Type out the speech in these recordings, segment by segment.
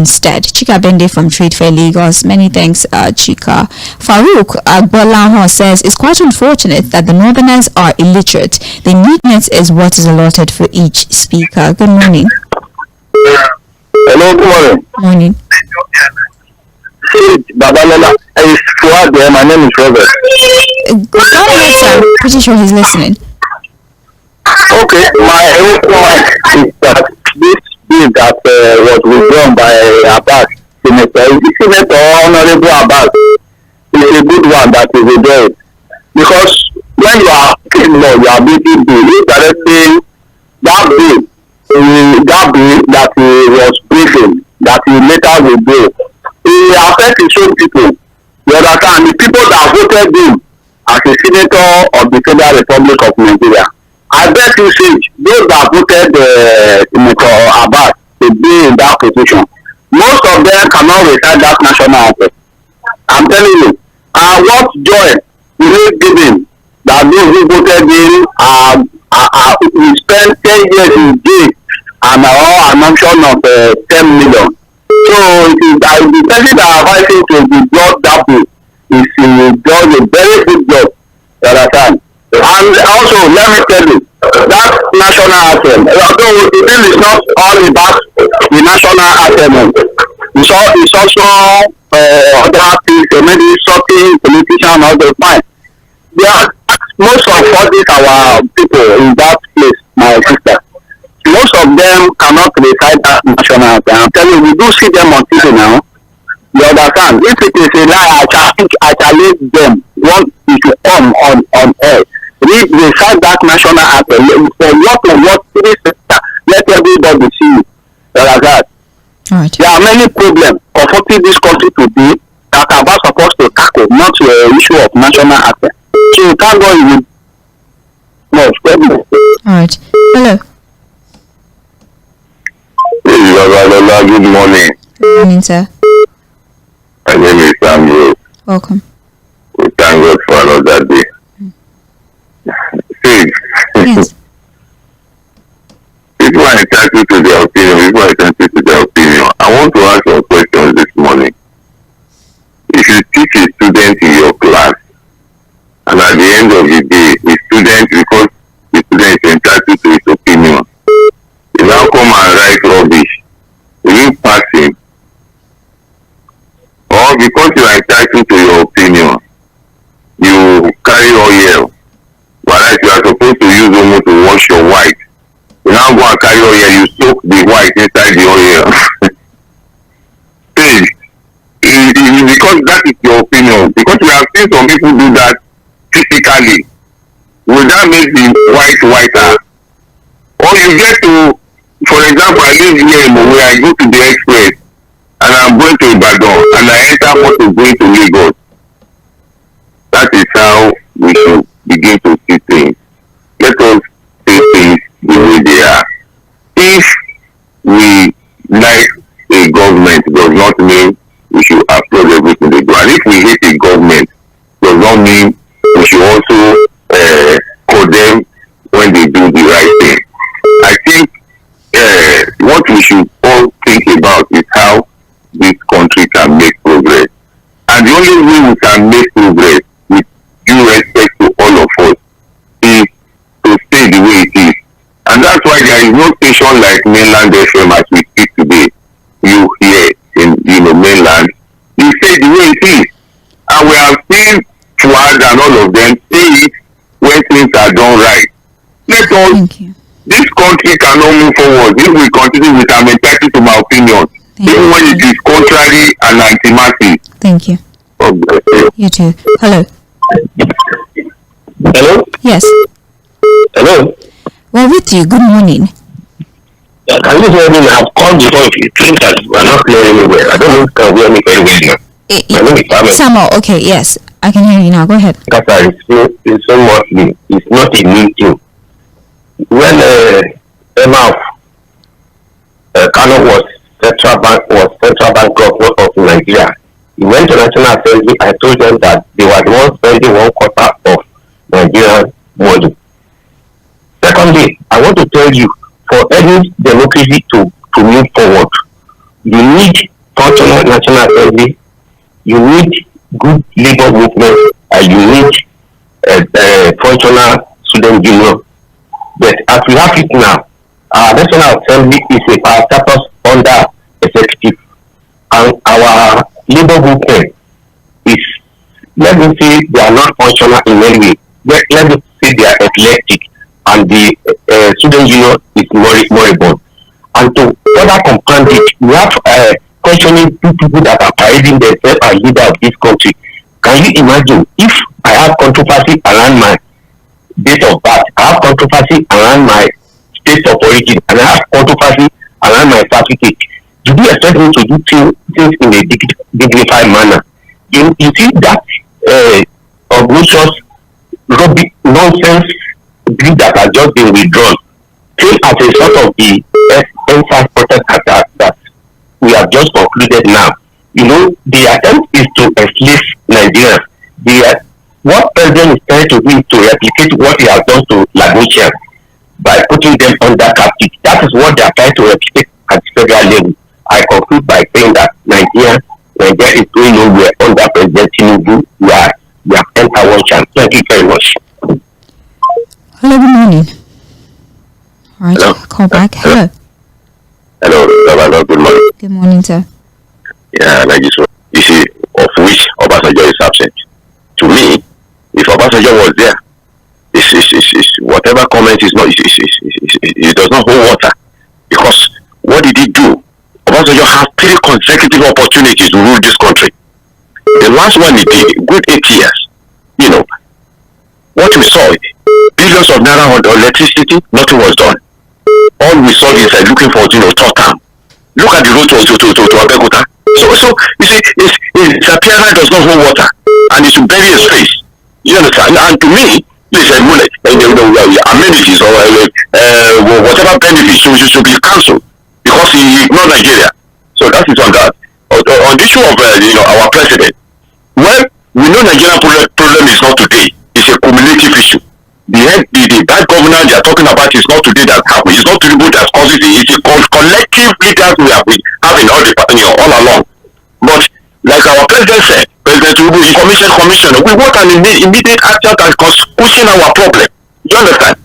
instead. Chika Bende from Trade Fair Lagos. Many thanks, Chika. Farouk Bolaho says, it's quite unfortunate that the Northerners are illiterate. The neatness is what is allotted for each speaker. Good morning. Hello, good morning. Morning. Babalola, it's Fuad there. My name is Robert. Go ahead, sir. I'm pretty sure he's listening. Okay, my own point is that this bill that was withdrawn by Abbas, Senator Honorable Abbas, is a good one that is withdrawn. Because when you are in law, you are making bill. You directly that bill that was briefing, that he later withdrew, it affects his own people. You understand? The people that voted him as a senator of the Federal Republic of Nigeria. I bet you see those that voted Senator Abbas to be in that position. Most of them cannot recite that national anthem. I'm telling you. And what joy will it give him that those who voted him we spent 10 years in jail and an option of 10 million. So it is that the person that advising to withdraw that bill is does a very good job. You understand? And also, let me tell you, that national anthem, although the bill is not all about the national anthem, it's also other things, maybe something, politician, all the fine. Most of all these our people in that place, my sister, most of them cannot recite that national anthem. I'm telling you, we do see them on TV now. You understand? If it is a lie, I challenge them. Want it to come on air. Recite that national anthem for what let everybody see you. You understand? Right. There are many problems confronting this country today that are supposed to tackle, not the issue of national anthem. So you can't go in. No, all right. Hello. Good morning. Good morning, sir. My name is Samuel. Welcome. We thank God for another day. See, Yes. people are entitled to their opinion. People are entitled to their opinion. I want to ask some questions this morning. If you teach a student in your class, and at the end of the day, the student, because the student is entitled to his opinion, you now come and write rubbish, will you pass him? Or because you are entitled to your opinion, you carry oil, whereas you are supposed to use omo to wash your white, you now go and carry oil, you soak the white inside the oil. See, because that is your opinion. Because we have seen some people do that physically. Will that make the white whiter? Or you get to, for example, I live here where I go to the express and I'm going to Ibadan and I enter motor going to Lagos. That is how we should begin to see things. Let us see things the way they are. If we like a government, does not mean we should applaud everything they do. And if we hate a government, does not mean we should also condemn when they do the right thing. I think what we should all think about is how this country can make progress. And the only way we can make progress with due respect to all of us is to stay the way it is. And that's why there is no station like mainland FM as we speak today. You hear in mainland, you say the way it is. And we have seen Fuad and all of them say it when things are done right. Let us, this country cannot move forward if we continue with our mentality, to my opinion, even when it is contrary and anti-massive. Thank you. Okay. You too. Hello. Hello? Yes. Hello? Well, with you. Good morning. Can you hear me? I've called before. If you think that we're not hearing me well, I don't know if you can hear me very well now. My name is Samuel. Samuel, okay, yes. I can hear you now. Go ahead. It's so much new. It's not a new thing. When Emma Kano was central bank governor of Nigeria, he went to National Assembly. I told them that they were the ones spending 1/4 of Nigerian money. Secondly, I want to tell you, for any democracy to move forward, you need functional National Assembly, you need good labor movement, and you need functional student union. But as we have it now, our National Assembly is a power status under executive, and our labor movement is, let me say, they are not functional in any way. Let me say they are eclectic, and the student union is moribund. And to further compound it, we have questioning two people that are parading themselves as leader of this country. Can you imagine if I have controversy around my date of birth, I have controversy around my state of origin, and I have controversy around my certificate? Do you expect me to do things in a dignified manner? You see that obnoxious, rubbish, nonsense bill that has just been withdrawn came as a sort of the NSAS protest attack that we have just concluded now. You know, the attempt is to enslave Nigerians. What president is trying to do is to replicate what he has done to Lagosians by putting them under captivity. That is what they are trying to replicate at the federal level. I conclude by saying that Nigeria is going nowhere under President Tinubu. We have entered one chance. Thank you very much. Hello, good morning. All right, hello. Call back. Hello. Hello, good morning. Good morning, sir. Yeah, like this one. You see, of which Obasanjo is absent. To me, if Obasanjo was there, whatever comment is not, it does not hold water. Because what did he do? Obasanjo has 3 consecutive opportunities to rule this country. The last one he did, good 8 years. You know, what we saw, billions of naira on electricity, nothing was done. All we saw is looking for, short term. Look at the road to Abeokuta. So you see, his appearance does not hold water, and it should bury his face. You understand? And to me, this amenities or whatever benefits should be cancelled because he ignored Nigeria. So that is on that. On the issue of our president, well, we know Nigerian problem is not today. It's a cumulative issue. The bad governance they are talking about is not today that happened. It's not Tinubu that causes it. It's a collective leaders we have been having all along. But like our president said, President Tinubu, he commissioner. We want an immediate action that is pushing our problem. You understand?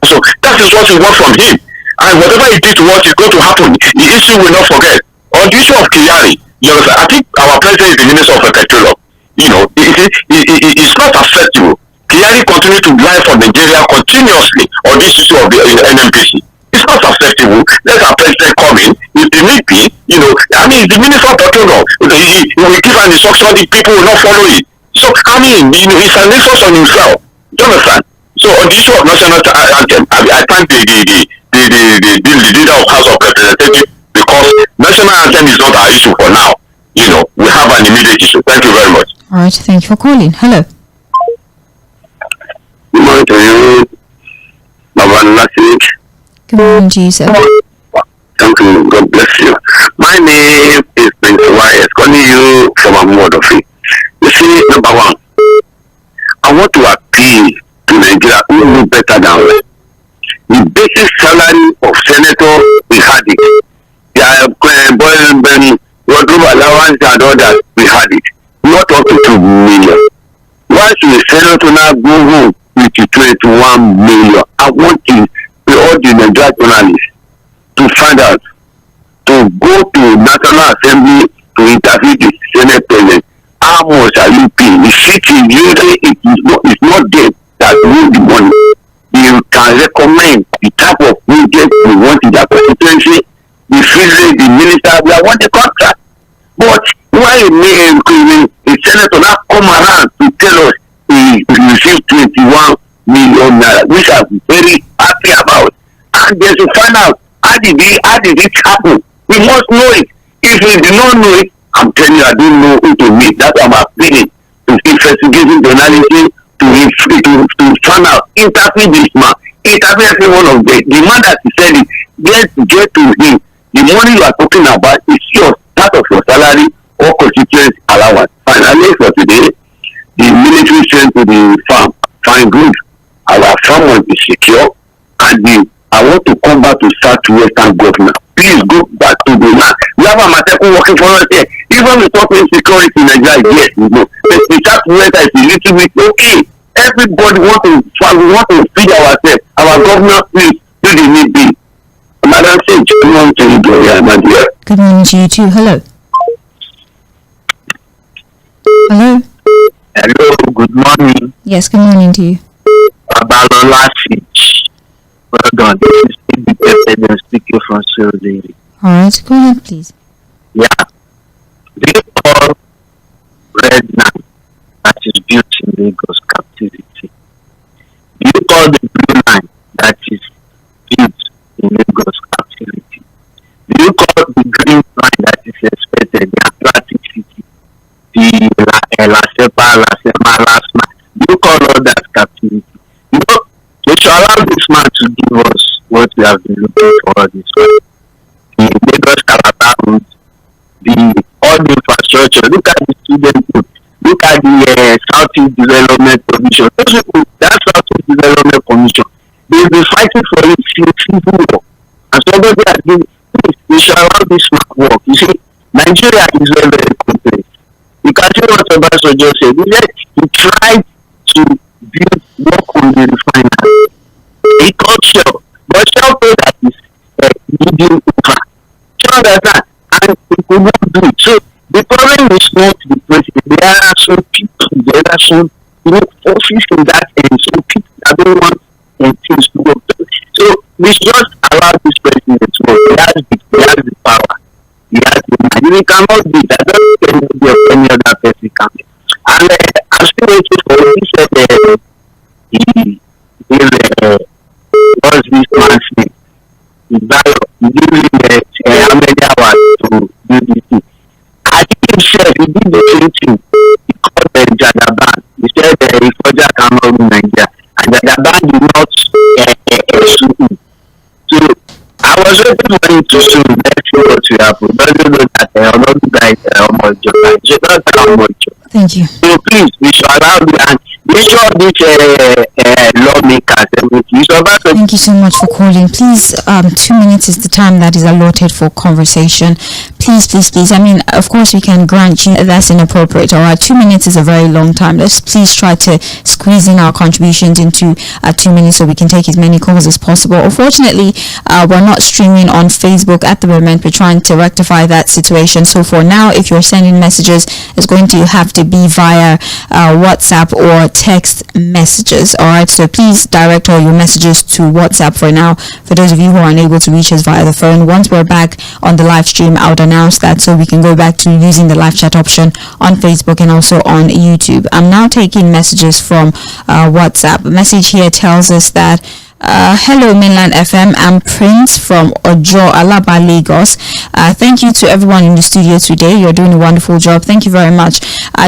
So that is what we want from him. And whatever he did to us is going to happen. The issue will not forget. On the issue of Kyari, you understand? I think our president is the minister of petroleum. You know, it's not acceptable. Kyari continue to lie for Nigeria continuously on this issue of the NNPC. It's not acceptable. Let our president come in. If the need be, the minister of petroleum, he will give an instruction, the people will not follow it. So, it's an insult on himself. Do you understand? So, on the issue of national anthem, I thank the leader of House of Representatives because national anthem is not our issue for now. We have an immediate issue. Thank you very much. All right, thank you for calling. Hello. Good morning to you, Mama Nasik. Good morning, Jesus. Thank you. God bless you. My name is Prince Y. Calling you from Amodofi. You see, number one, I want to appeal to Nigeria who know better than us. The basic salary of senator, we had it. The wardrobe allowance and all that, we had it. Not up to 2 million. Why should the senator now go home with 21 million? I want all the Nigerian journalists to find out, to go to National Assembly to interview the Senate President. How much are you paying? The city usually it's not them that need the money. You can recommend the type of project we want in their constituency. The president, the minister, we want the contract. But why a senator now come around to tell us he received 21 million naira, which I'm very happy about. And they should find out how did it happen. We must know it. If we do not know it, I'm telling you, I don't know who to meet. That's what I'm appealing to investigating journalism to find out, interview this man, interview every one of them. The man that he said it, get to him. The money you are talking about is yours, part of your salary or constituency allowance. Finally, for today, the military sent to the farm, find good. Our farm will be secure, and want to come back to Southwestern governor. Please go back to the land. We have a Amateku working for us here. Even the top insecurity in Nigeria, yes, you know. The Southwest is a little bit okay. Everybody want to feed ourselves. Our governor, please, do the need be. Madam Sage, good morning to you, Gloria, my dear. Good morning to you too. Hello. Hello. Hello, good morning. Yes, good morning to you. Babalola Sage. Well done. This is Tʀᴇɪᴅs speaking from Sølø. All right, go ahead, please. Yeah. They call red line that is built in Lagos captivity. You call the blue line that is built in Lagos captivity. You call the green line that is expected, the Atlantic City, the La Sema, you call all that captivity. You know, we should allow this man to give us what we have been looking for all this time. The Lagos Calabar route, all the infrastructure, look at the student group, look at the Southeast Development Commission. Those people, that Southeast Development Commission, they've been fighting for it since civil war. And somebody has been, please, we should allow this man work. You see, Nigeria is very, very complex. You can see what 𝑚소ɪʟᴅ said. He tried to work on the refinery. He called Shell, but Shell said that is needing over. You understand? And he could not do it. So the problem is not the president. There are some people, there are some office in that end, some people that don't want things to work. So we should just allow this president to work. He has the power. He has the money. He cannot do it. I don't think any other person can. And I'm still waiting for what he said. What's this man's name? He gave him how many hours to do this thing. I think himself, he did the same thing. He called Jagaban. He said Ifoja cannot rule Nigeria. And Jagaban did not sue him. So I was waiting for him to sue. Let's see what will happen. Don't you know that another guy is Thank you. So please, we should allow the issue of these lawmakers. Thank you so much for calling. Please, 2 minutes is the time that is allotted for conversation. Please. I mean, of course, we can grant you that's inappropriate. All right, 2 minutes is a very long time. Let's please try to squeeze in our contributions into 2 minutes so we can take as many calls as possible. Unfortunately, we're not streaming on Facebook at the moment. We're trying to rectify that situation. So for now, if you're sending messages, it's going to have to be via WhatsApp or text messages. All right, so please direct all your messages to WhatsApp for now. For those of you who are unable to reach us via the phone, once we're back on the live stream, I would announce that so we can go back to using the live chat option on Facebook and also on YouTube. I'm now taking messages from WhatsApp. A message here tells us that hello Mainland FM, I'm Prince from Ojo Alaba, Lagos. Thank you to everyone in the studio today. You're doing a wonderful job. Thank you very much.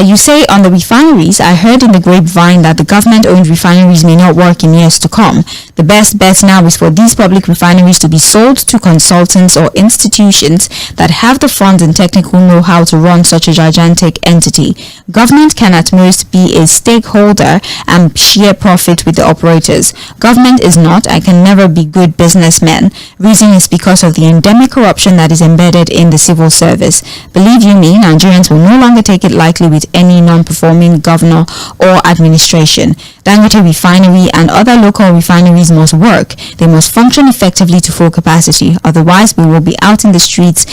You say on the refineries, I heard in the grapevine that the government-owned refineries may not work in years to come. The best bet now is for these public refineries to be sold to consultants or institutions that have the funds and technical know-how to run such a gigantic entity. Government can at most be a stakeholder and share profit with the operators. Government is not and can never be good businessmen. Reason is because of the endemic corruption that is embedded in the civil service. Believe you me, Nigerians will no longer take it lightly with any non-performing governor or administration. Dangote Refinery and other local refineries must work. They must function effectively to full capacity. Otherwise, we will be out in the streets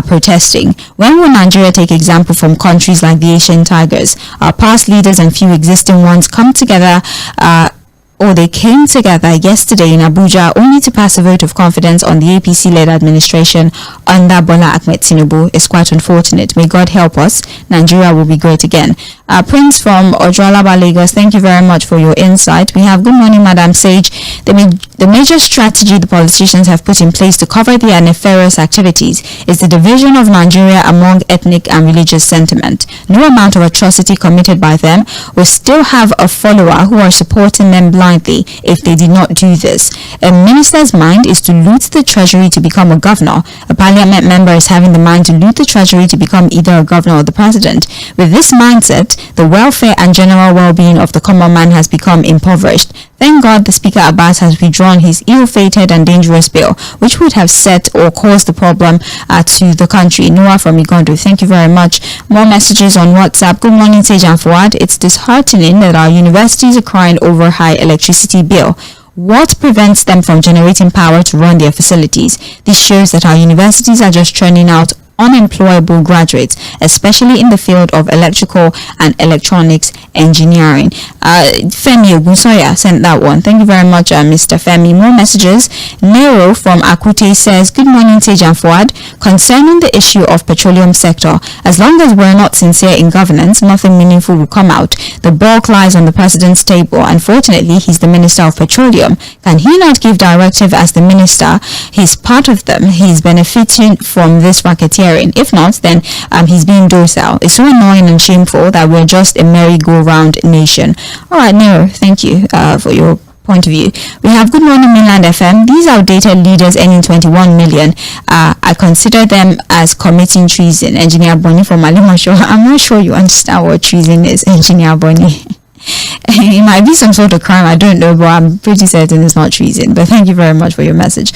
protesting. When will Nigeria take example from countries like the Asian tigers? Our past leaders and few existing ones come together they came together yesterday in Abuja only to pass a vote of confidence on the APC-led administration under Bola Ahmed Tinubu. It's quite unfortunate. May God help us. Nigeria will be great again. Prince from Ojolaba, Lagos, thank you very much for your insight. We have good morning, Madam Sage. The major strategy the politicians have put in place to cover their nefarious activities is the division of Nigeria among ethnic and religious sentiment. No amount of atrocity committed by them will still have a follower who are supporting them blindly blindly if they did not do this. A minister's mind is to loot the treasury to become a governor. A parliament member is having the mind to loot the treasury to become either a governor or the president. With this mindset, the welfare and general well-being of the common man has become impoverished. Thank God the Speaker Abbas has withdrawn his ill-fated and dangerous bill, which would have set or caused the problem to the country. Noah from Igondo, thank you very much. More messages on WhatsApp. Good morning, Tej and Fuad. It's disheartening that our universities are crying over high electricity bill. What prevents them from generating power to run their facilities? This shows that our universities are just churning out unemployable graduates, especially in the field of electrical and electronics engineering. Fᴜᴜᴜs sent that one. Thank you very much, Mr. Femi. More messages. Nero from Akute says, good morning, Tej and Fuad. Concerning the issue of petroleum sector, as long as we're not sincere in governance, nothing meaningful will come out. The bulk lies on the president's table. Unfortunately, he's the minister of petroleum. Can he not give directive as the minister? He's part of them. He's benefiting from this racketeering. If not, then he's being docile. It's so annoying and shameful that we're just a merry-go-round nation. All right, Nero, thank you for your point of view. We have Good Morning Mainland FM. These outdated leaders earning 21 million. I consider them as committing treason. Engineer Bonnie from Alimasho. I'm not sure you understand what treason is, Engineer Bonnie. It might be some sort of crime, I don't know, but I'm pretty certain it's not treason. But thank you very much for your message.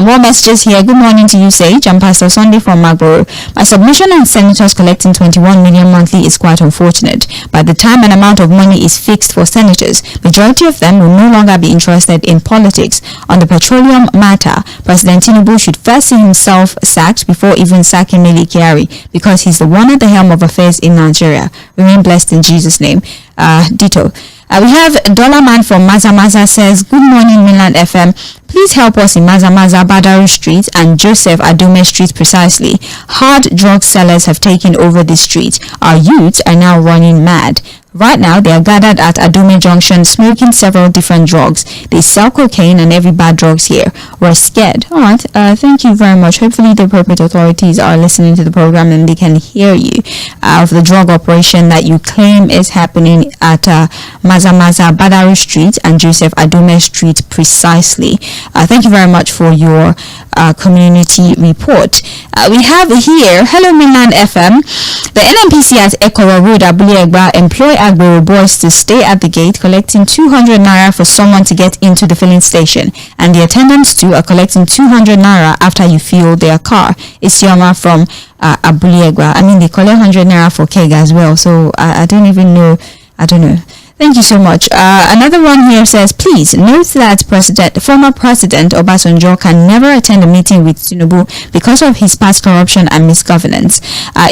More messages here. Good morning to you, Sage. I'm Pastor Sunday from Magboro. My submission on senators collecting 21 million monthly is quite unfortunate. By the time an amount of money is fixed for senators, majority of them will no longer be interested in politics. On the petroleum matter, President Tinubu should first see himself sacked before even sacking Mele Kyari, because he's the one at the helm of affairs in Nigeria. Remain blessed in Jesus' name. Ditto. We have Dollar Man from Mazamaza says, good morning, Mainland FM. Please help us in Mazamaza, Badaru Street and Joseph Adume Street precisely. Hard drug sellers have taken over the street. Our youths are now running mad. Right now, they are gathered at Adume Junction smoking several different drugs. They sell cocaine and every bad drugs here. We're scared. All right. Thank you very much. Hopefully, the appropriate authorities are listening to the program and they can hear you of the drug operation that you claim is happening at Mazamaza, Badaru Street and Joseph Adume Street precisely. Thank you very much for your community report. We have here, hello Mainland FM. The NNPC at Ekoro Road, Abulegba, employ Agbero boys to stay at the gate collecting 200 naira for someone to get into the filling station, and the attendants too are collecting 200 naira after you fuel their car. It's Yoma from Abulegba. I mean, they collect 100 naira for keg as well, so I don't even know. I don't know. Thank you so much. Another one here says, please note that former President Obasanjo can never attend a meeting with Tinubu because of his past corruption and misgovernance.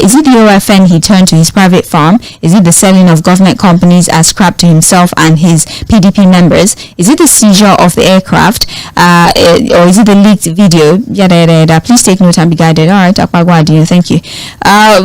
Is it the OFN he turned to his private farm? Is it the selling of government companies as scrap to himself and his PDP members? Is it the seizure of the aircraft? Or is it the leaked video? Yada, yada, yada. Please take note and be guided. All right, Akpagwadino, thank you.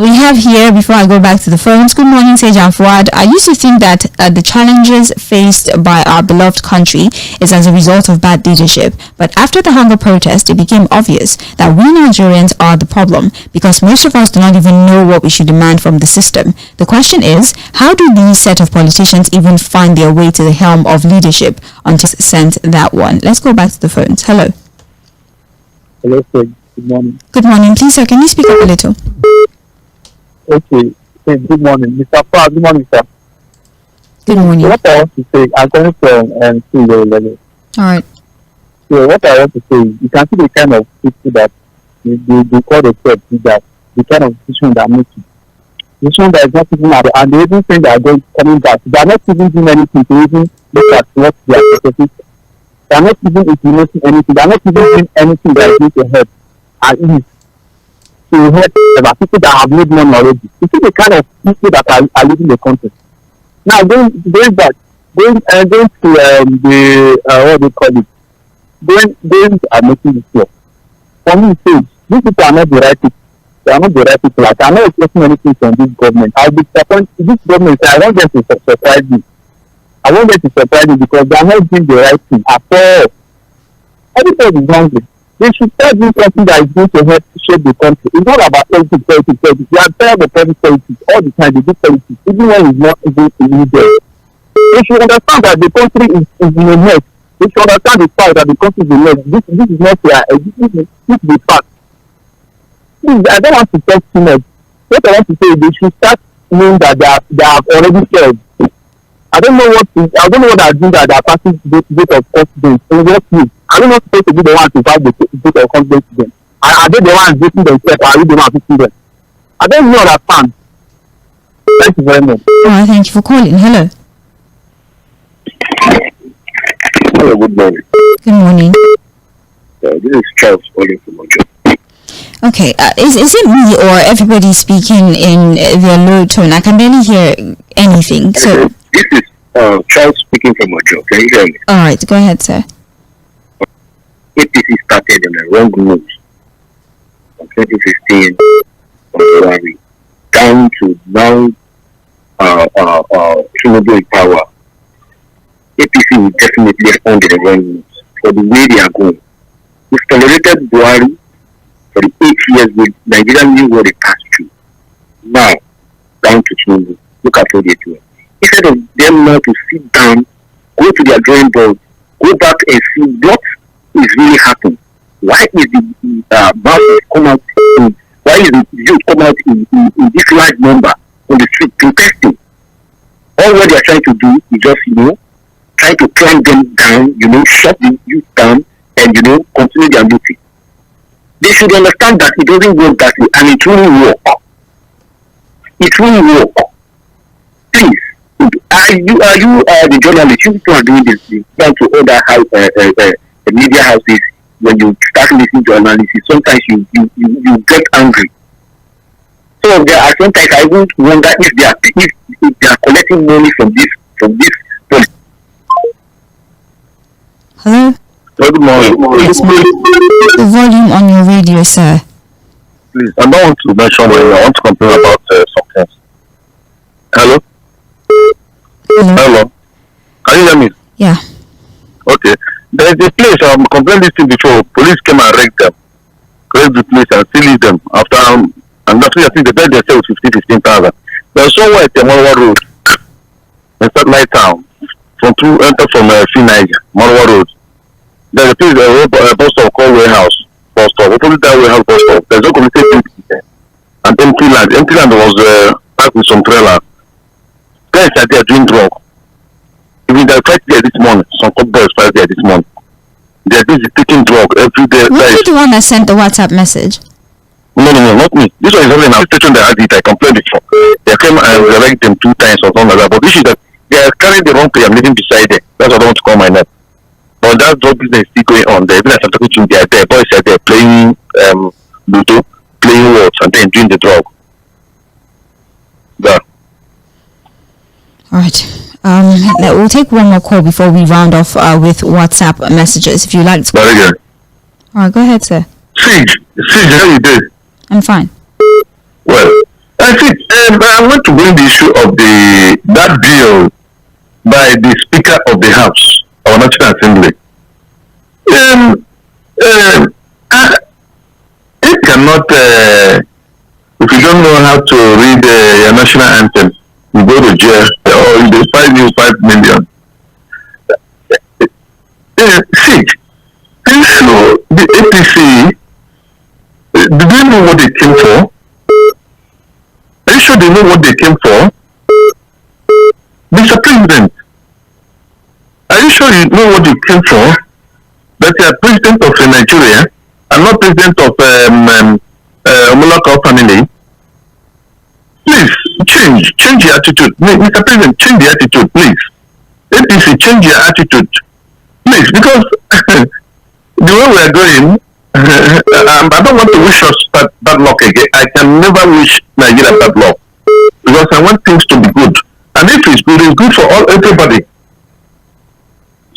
We have here, before I go back to the phones, good morning, Sage and Fuad. I used to think that the challenges faced by our beloved country is as a result of bad leadership. But after the hunger protest, it became obvious that we Nigerians are the problem, because most of us do not even know what we should demand from the system. The question is, how do these set of politicians even find their way to the helm of leadership? Until sent that one. Let's go back to the phones. Hello. Hello, sir. Good morning. Good morning. Please, sir, can you speak up a little? Okay. Good morning, Mr. Fa. Good morning, sir. Good morning. So what I want to say, I'm coming from Tū. All right. So what I want to say, you can see the kind of people that they call themselves leaders, the kind of decision that makes it. Decision that is not even out, and they even think they are coming back. They are not even doing anything to even look at what they are supposed to. They are not even implementing anything. They are not even doing anything that is going to help at least to help the people that have made money already. You see the kind of people that are leading the country. Now going back, going to the what they call it, going are making this work. For me, these people are not the right people. They are not the right people. I cannot expect anything from this government. I'll be disappointed. This government, I want them to surprise me. I want them to surprise me because they are not doing the right thing at all. Everybody is hungry. They should start doing something that is going to help shape the country. It's not about politics. They are tired of politics all the time. They do politics, even when it's not even needed. They should understand that the country is in a mess. They should understand the fact that the country is in a mess. This is not fair. This is the fact. Please, I don't want to talk too much. What I want to say is they should start knowing that they have already failed. I don't know what they are doing that they are passing vote of confidence. In what way? I don't know supposed to be the one to pass the vote of confidence to them. Are they the ones voting themselves or are they the ones voting them? I don't know understand. Thank you very much. Thank you for calling. Hello. Hello, good morning. Good morning. This is Charles calling from Ojo. Okay, is it me or everybody speaking in their low tone? I can barely hear anything. So this is Charles speaking from Ojo. Can you hear me? All right, go ahead, sir. APC started on the wrong news from 2016 from January down to now Tᴜᴜ in power. APC will definitely respond to the wrong news for the way they are going. We've tolerated Buhari for the 8 years with Nigeria knew what they passed through. Now, down to Tᴜᴜ. Look at what they're doing. Instead of them now to sit down, go to their drawing board, go back and see what is really happening. Why is the masses come out? Why is the youth come out in this large number on the street protesting? All what they are trying to do is just trying to clamp them down, shut the youth down, and continue their duty. They should understand that it doesn't work that way, and it will work. It will work. Please, are you the journalist? You people are doing this thing down to other media houses. When you start listening to analysis, sometimes you get angry. So there are sometimes I would wonder if they are collecting money from this. Hello. Good morning. Yes, the volume on your radio, sir. Please, I don't want to mention when I want to complain about something. Hello. Hello. Can you hear me? Yeah. Okay. There is a place I'm complaining this thing before. Police came and wrecked the place and still leave them after and after I think the bed they sell 15,000. There's somewhere at the Marwa Road in Satellite Town enter from Fᴜᴜ Marwa Road. There's a place a bus stop called Warehouse bus stop. Opposite that Warehouse bus stop. There's no communication there. And empty land. Empty land was packed with some trailers. Guys are there doing drug. Even they're right there this morning. Some couple boys right there this morning. They're busy taking drug every day. Were you the one that sent the WhatsApp message? No, not me. This one is only now station that had it. I complained before. They came and resurrected them 2 times or something like that. But this is that they are carrying the wrong play. I'm living beside them. That's what I want to call my name. But that drug business is still going on. Even as I'm talking to you, they are there. Boys are there playing Ludo, playing words, and then doing the drug. Yeah. All right. We'll take one more call before we round off with WhatsApp messages. If you like to. Very good. All right, go ahead, sir. Siege, how you did? I'm fine. Well, I think I want to bring the issue of that bill by the Speaker of the House, our National Assembly. It cannot, if you don't know how to read your national anthem, you go to jail or they fine you 5 million. Siege, so the APC, do they know what they came for? Are you sure they know what they came for? Mr. President, are you sure you know what you came for? That you are president of Nigeria and not president of Omolaka family? Please, change your attitude. Mr. President, change your attitude, please. APC, change your attitude. Please, because the way we are going, I don't want to wish us bad luck again. I can never wish Nigeria bad luck because I want things to be good. And if it's good for everybody.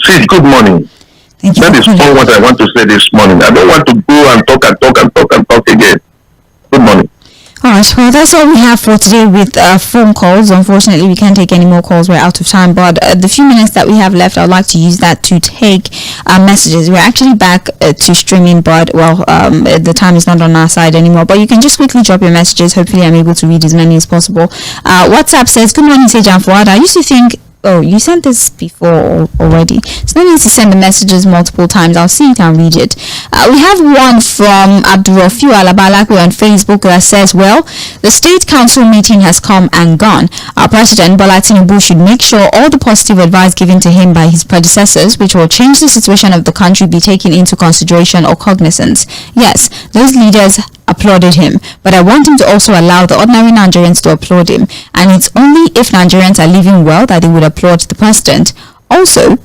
See, good morning. Thank you. That is all what I want to say this morning. I don't want to go and talk again. Good morning. All right, well, that's all we have for today with phone calls. Unfortunately, we can't take any more calls. We're out of time. But the few minutes that we have left, I'd like to use that to take messages. We're actually back to streaming, but, well, the time is not on our side anymore. But you can just quickly drop your messages. Hopefully, I'm able to read as many as possible. WhatsApp says, good morning, Sage and Fuad. I used to think Oh, you sent this before already. So no need to send the messages multiple times. I'll see it and read it. We have one from Abdurrafiu Alabalakwe on Facebook that says, well, the State Council meeting has come and gone. Our President Bola Tinubu should make sure all the positive advice given to him by his predecessors, which will change the situation of the country, be taken into consideration or cognizance. Yes, those leaders applauded him, but I want him to also allow the ordinary Nigerians to applaud him, and it's only if Nigerians are living well that they would applaud the president. Also,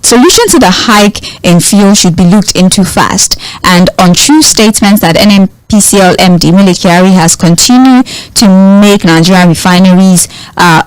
solution to the hike in fuel should be looked into fast, and untrue statements that NNPCL MD Mele Kyari has continued to make Nigerian refineries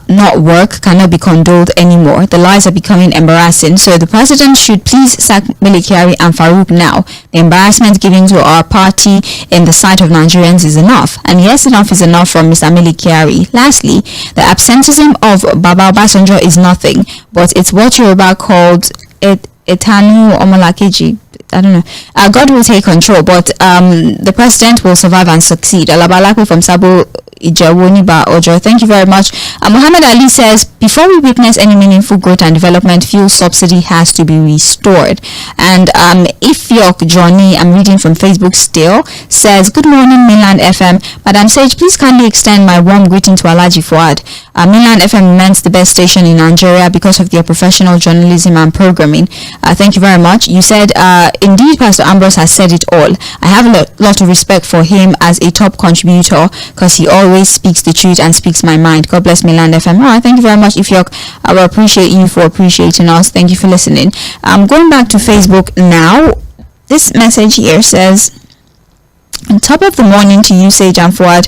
not work cannot be condoled anymore. The lies are becoming embarrassing, so the president should please sack Mele Kyari and Farouk now. The embarrassment given to our party in the sight of Nigerians is enough, and yes, enough is enough from Mr. Mele Kyari. Lastly, the absenteeism of Baba Obasanjo is nothing, but it's what Yoruba called Etanu Omolakeji. I don't know. God will take control, but the president will survive and succeed. Alabalakwe from Sabo Ijawoniba Ojo. Thank you very much. Muhammad Ali says, before we witness any meaningful growth and development, fuel subsidy has to be restored. And Ifyok Johnny, I'm reading from Facebook still, says, good morning, Mainland FM. Madam Sage, please kindly extend my warm greeting to Alhaji Fuad. Mainland FM remains the best station in Nigeria because of their professional journalism and programming. Thank you very much. You said, indeed, Pastor Ambrose has said it all. I have a lot of respect for him as a top contributor because he always speaks the truth and speaks my mind. God bless Mainland FM. All right, thank you very much, Ifyok. I will appreciate you for appreciating us. Thank you for listening. I'm going back to Facebook now. This message here says, on top of the morning to you, Sage and Fuad,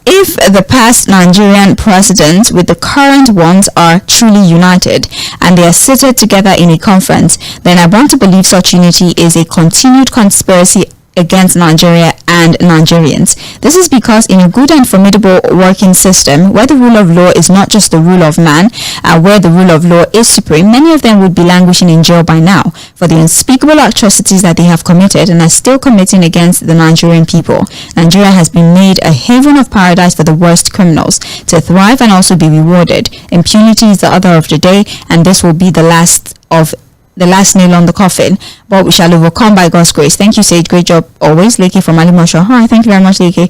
if the past Nigerian presidents with the current ones are truly united and they are seated together in a conference, then I want to believe such unity is a continued conspiracy against Nigeria and Nigerians. This is because in a good and formidable working system where the rule of law is not just the rule of man, where the rule of law is supreme, many of them would be languishing in jail by now for the unspeakable atrocities that they have committed and are still committing against the Nigerian people. Nigeria has been made a haven of paradise for the worst criminals to thrive and also be rewarded. Impunity is the order of the day, and this will be the last nail on the coffin, but we shall overcome by God's grace. Thank you, Sage. Great job always. Leke from Alimosho. Hi, thank you very much, Leke.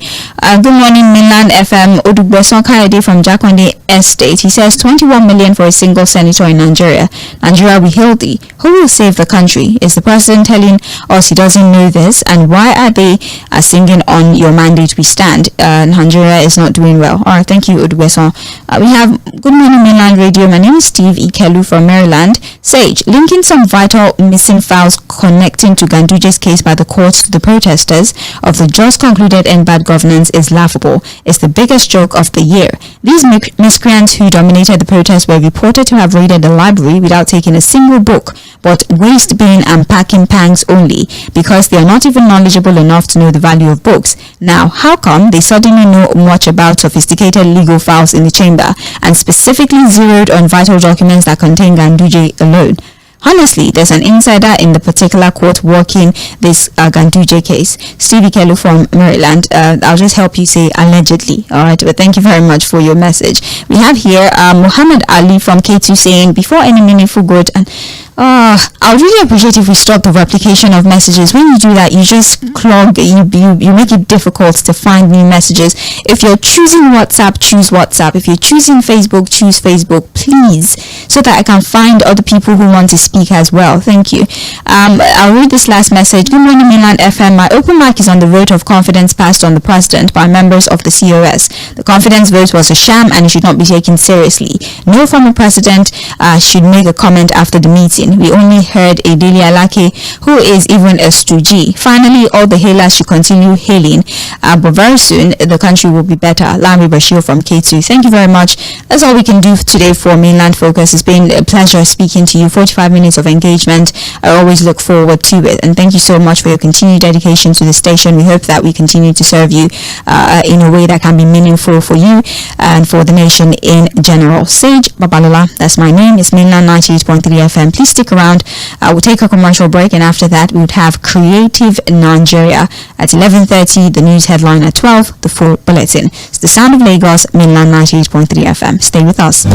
Good morning, Mainland FM. Odugbeson Kayode from Jakonde Estate. He says 21 million for a single senator in Nigeria. Nigeria, we hail thee. Who will save the country? Is the president telling us he doesn't know this? And why are they singing on your mandate we stand? Nigeria is not doing well. All right, thank you, Odugbeson. We have Good Morning Mainland Radio. My name is Steve Ikelu from Maryland. Sage, linking some vital missing files connecting to Ganduje's case by the courts to the protesters of the just concluded end bad governance is laughable. It's the biggest joke of the year. These miscreants who dominated the protest were reported to have raided the library without taking a single book, but waste bin and packing pangs only, because they are not even knowledgeable enough to know the value of books. Now, how come they suddenly know much about sophisticated legal files in the chamber and specifically zeroed on vital documents that contain Ganduje alone? Honestly, there's an insider in the particular court working this Ganduje case. Stevie Kelly from Maryland. I'll just help you say allegedly. All right, but thank you very much for your message. We have here Muhammad Ali from K2 saying, before any meaningful growth and I would really appreciate if we stop the replication of messages. When you do that, you just clog, you make it difficult to find new messages. If you're choosing WhatsApp, choose WhatsApp. If you're choosing Facebook, choose Facebook, please, so that I can find other people who want to speak as well. Thank you. I'll read this last message. Good morning, Mainland FM. My open mic is on the vote of confidence passed on the president by members of the COS. The confidence vote was a sham and it should not be taken seriously. No former president should make a comment after the meeting. We only heard a Dele Alake, who is even a stoogie. Finally, all the hailers should continue hailing, but very soon the country will be better. Lami Bashir from K2. Thank you very much. That's all we can do today for Mainland Focus. It's been a pleasure speaking to you. 45 minutes of engagement. I always look forward to it, and thank you so much for your continued dedication to the station. We hope that we continue to serve you in a way that can be meaningful for you and for the nation in general. Sage Babalola, that's my name. It's Mainland 98.3 FM. Please stick around. We'll take a commercial break, and after that we would have Creative Nigeria at 11:30, the news headline at 12, the full bulletin. It's the sound of Lagos, Mainland 98.3 FM. Stay with us.